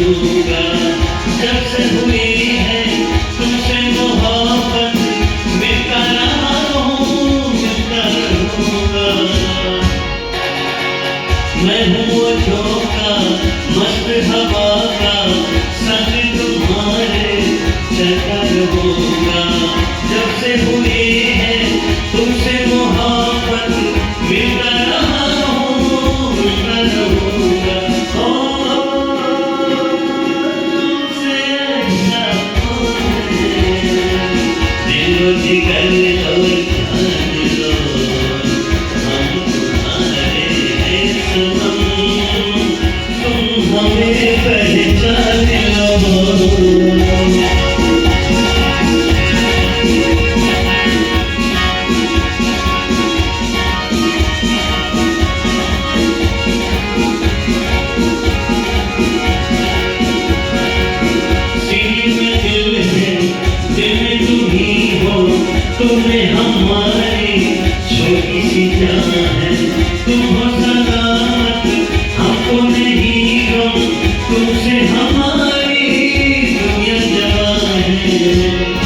रहूंगा। जब से हुई है तुमसे मोहब्बत, मिलता रहा हूँ, मिलता रहूंगा। मैं हूँ वो झोंका मस्त हवा का, संग तुम्हारे चलता रहूंगा। जब से हुई है तुमसे मोहब्बत, मिलता रहा हूँ, मिलता रहूंगा। तुमसे अच्छा दिलो जिगर और जान लो, हम तुम्हारे हैं सनम, तुम हमें पहचान लो। तुम्हें हमारी छोटी सी जान है, तुम हो सलामत हमको नहीं गम, तुमसे हमारी दुनिया जवान है।